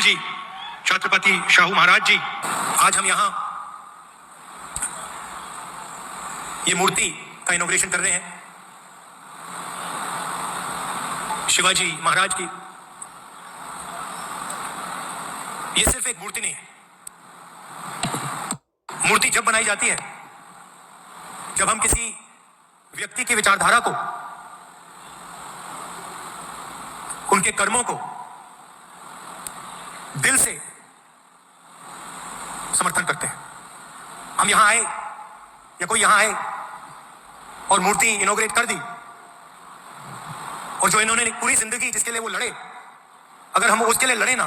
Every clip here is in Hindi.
जी, छत्रपति शाहू महाराज जी, आज हम यहां ये मूर्ति का इनॉग्रेशन कर रहे हैं शिवाजी महाराज की। ये सिर्फ एक मूर्ति नहीं है। मूर्ति जब बनाई जाती है जब हम किसी व्यक्ति की विचारधारा को, उनके कर्मों को दिल से समर्थन करते हैं। हम यहां आए या कोई यहां आए और मूर्ति इनॉग्रेट कर दी, और जो इन्होंने पूरी जिंदगी जिसके लिए वो लड़े, अगर हम उसके लिए लड़े ना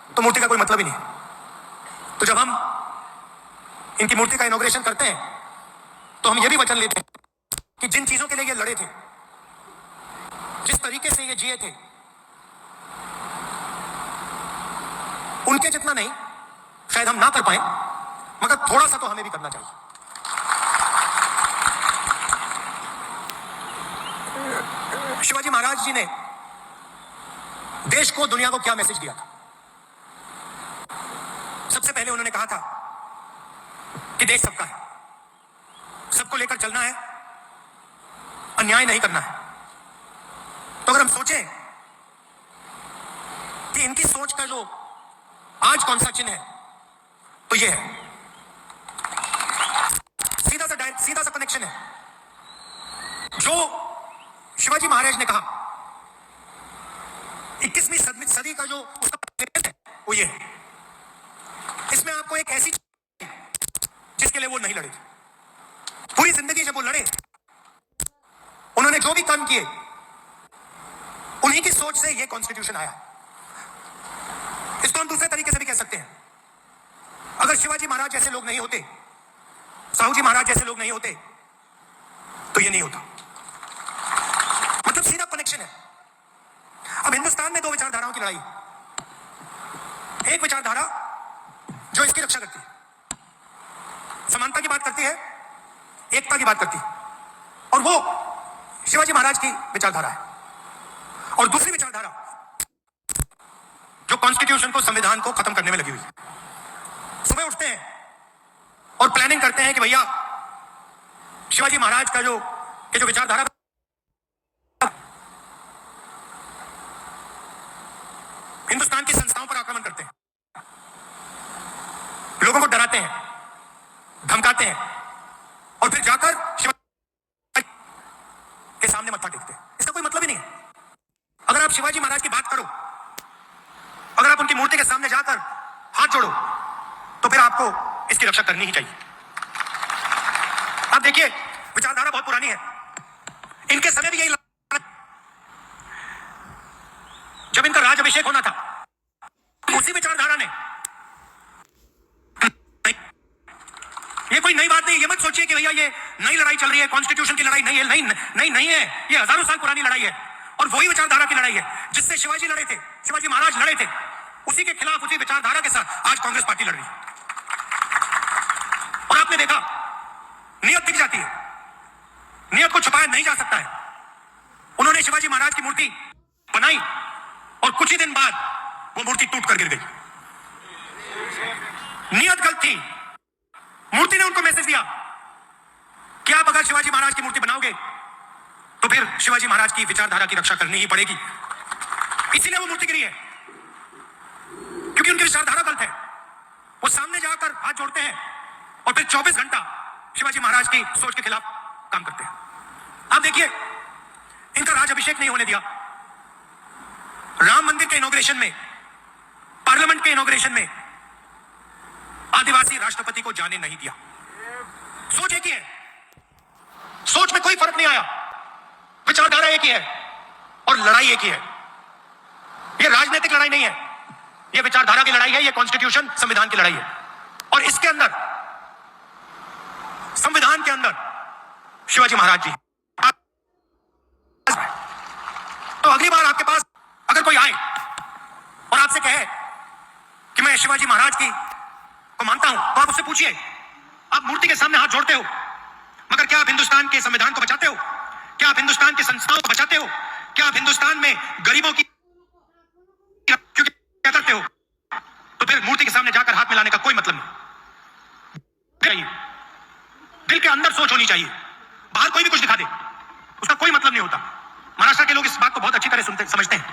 तो मूर्ति का कोई मतलब ही नहीं। तो जब हम इनकी मूर्ति का इनॉग्रेशन करते हैं तो हम ये भी वचन लेते हैं कि जिन चीजों के लिए ये लड़े थे, जिस तरीके से ये जिए थे, उनके जितना नहीं शायद हम ना कर पाए, मगर थोड़ा सा तो हमें भी करना चाहिए। शिवाजी महाराज जी ने देश को, दुनिया को क्या मैसेज दिया था? सबसे पहले उन्होंने कहा था कि देश सबका है, सबको लेकर चलना है, अन्याय नहीं करना है। तो अगर हम सोचें कि इनकी सोच का जो आज कौन सा चिन्ह है, तो ये है, सीधा सा कनेक्शन है। जो शिवाजी महाराज ने कहा 21वीं सदी का जो उसका है वो ये है। इसमें आपको एक ऐसी जिसके लिए वो नहीं लड़े थे। पूरी जिंदगी जब वो लड़े, उन्होंने जो भी काम किए, उन्हीं की सोच से ये कॉन्स्टिट्यूशन आया। इसको हम दूसरे तरीके से भी कह सकते हैं, अगर शिवाजी महाराज जैसे लोग नहीं होते, साहू जी महाराज जैसे लोग नहीं होते, तो ये नहीं होता। मतलब सीधा कनेक्शन है। अब हिंदुस्तान में दो विचारधाराओं की लड़ाई, एक विचारधारा जो इसकी रक्षा करती है, समानता की बात करती है, एकता की बात करती है, और वो शिवाजी महाराज की विचारधारा है। और दूसरी विचारधारा जो कॉन्स्टिट्यूशन को, संविधान को खत्म करने में लगी हुई है। सुबह उठते हैं और प्लानिंग करते हैं कि भैया शिवाजी महाराज का जो विचारधारा, हिंदुस्तान की संस्थाओं पर आक्रमण करते हैं, लोगों को डराते हैं, धमकाते हैं, और फिर जाकर शिवाजी के सामने मत्था टेकते हैं। इसका कोई मतलब ही नहीं है। अगर आप शिवाजी महाराज की बात करो, अगर आप उनकी मूर्ति के सामने जाकर हाथ जोड़ो, तो फिर आपको इसकी रक्षा करनी ही चाहिए। आप देखिए, विचारधारा बहुत पुरानी है। इनके समय भी यही, जब इनका राज अभिषेक होना था, उसी विचारधारा ने, ये कोई नई बात नहीं, ये मत सोचिए कि भैया ये नई लड़ाई चल रही है, कॉन्स्टिट्यूशन की लड़ाई नहीं है, नहीं है, ये हजारों साल पुरानी लड़ाई है। और वही विचारधारा की लड़ाई है जिससे शिवाजी लड़े थे, शिवाजी महाराज लड़े थे, उसी के खिलाफ, उसी विचारधारा के साथ आज कांग्रेस पार्टी लड़ रही है। और आपने देखा, नियत दिख जाती है, नियत को छुपाया नहीं जा सकता है। उन्होंने शिवाजी महाराज की मूर्ति बनाई और कुछ ही दिन बाद वो मूर्ति टूट कर गिर गई। नियत गलत थी। मूर्ति ने उनको मैसेज दिया कि आप अगर शिवाजी महाराज की मूर्ति बनाओगे तो फिर शिवाजी महाराज की विचारधारा की रक्षा करनी ही पड़ेगी। इसीलिए वो मूर्ति गिरी है, क्योंकि उनकी विचारधारा गलत है। वो सामने जाकर हाथ जोड़ते हैं और फिर 24 घंटा शिवाजी महाराज की सोच के खिलाफ काम करते हैं। आप देखिए, इनका राज अभिषेक नहीं होने दिया, राम मंदिर के इनॉग्रेशन में, पार्लियामेंट के इनॉग्रेशन में आदिवासी राष्ट्रपति को जाने नहीं दिया। सोच एक ही है, सोच में कोई फर्क नहीं आया, विचारधारा एक ही है और लड़ाई एक ही है। यह राजनीतिक लड़ाई नहीं है, यह विचारधारा की लड़ाई है, यह कॉन्स्टिट्यूशन, संविधान की लड़ाई है। और इसके अंदर, संविधान के अंदर शिवाजी महाराज जी। तो अगली बार आपके पास अगर कोई आए और आपसे कहे कि मैं शिवाजी महाराज को मानता हूं, तो आप उससे पूछिए, आप मूर्ति के सामने हाथ जोड़ते हो, मगर क्या आप हिंदुस्तान के संविधान को बचाते हो? क्या आप हिंदुस्तान की संस्थाओं को बचाते हो? क्या आप हिंदुस्तान में गरीबों की क्या करते हो? कोई मतलब नहीं। दिल के अंदर सोच होनी चाहिए, बाहर कोई भी कुछ दिखा दे उसका कोई मतलब नहीं होता। महाराष्ट्र के लोग इस बात को बहुत अच्छी तरह समझते हैं।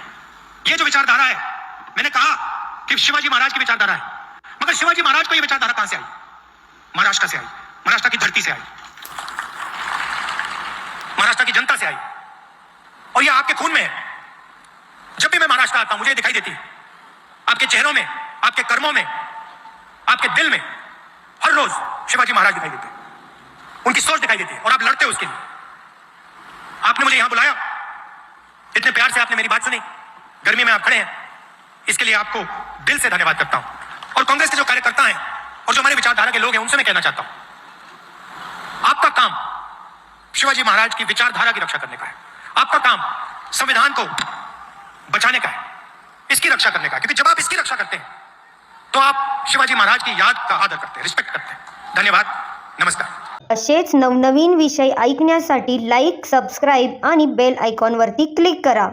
ये जो विचारधारा है, मैंने कहा कि शिवाजी महाराज की विचारधारा है, मगर शिवाजी महाराज को ये विचारधारा कहां से आई? महाराष्ट्र से आई, महाराष्ट्र की धरती से आई, महाराष्ट्र की जनता से आई, और ये आपके खून में है। जब भी मैं महाराष्ट्र आता हूं मुझे दिखाई देती है, आपके चेहरों में, आपके कर्मों में, आपके दिल में हर रोज शिवाजी महाराज दिखाई देते हैं, उनकी सोच दिखाई देती है, और आप लड़ते हो उसके लिए। आपने मुझे यहां बुलाया, इतने प्यार से आपने मेरी बात सुनी, गर्मी में आप खड़े हैं, इसके लिए आपको दिल से धन्यवाद करता हूं। और कांग्रेस के जो कार्यकर्ता हैं और जो हमारे विचारधारा के लोग हैं उनसे मैं कहना चाहता हूं, आपका काम शिवाजी महाराज की विचारधारा की रक्षा करने का है, आपका काम संविधान को बचाने का है, इसकी रक्षा करने का है, क्योंकि जब आप इसकी रक्षा करते हैं तो आप शिवाजी महाराज की याद का आदर करते हैं, रिस्पेक्ट करते हैं। धन्यवाद, नमस्कार। असेच नवनवीन विषय ऐकण्यासाठी लाईक, सबस्क्राईब आणि बेल आयकॉनवरती क्लिक करा।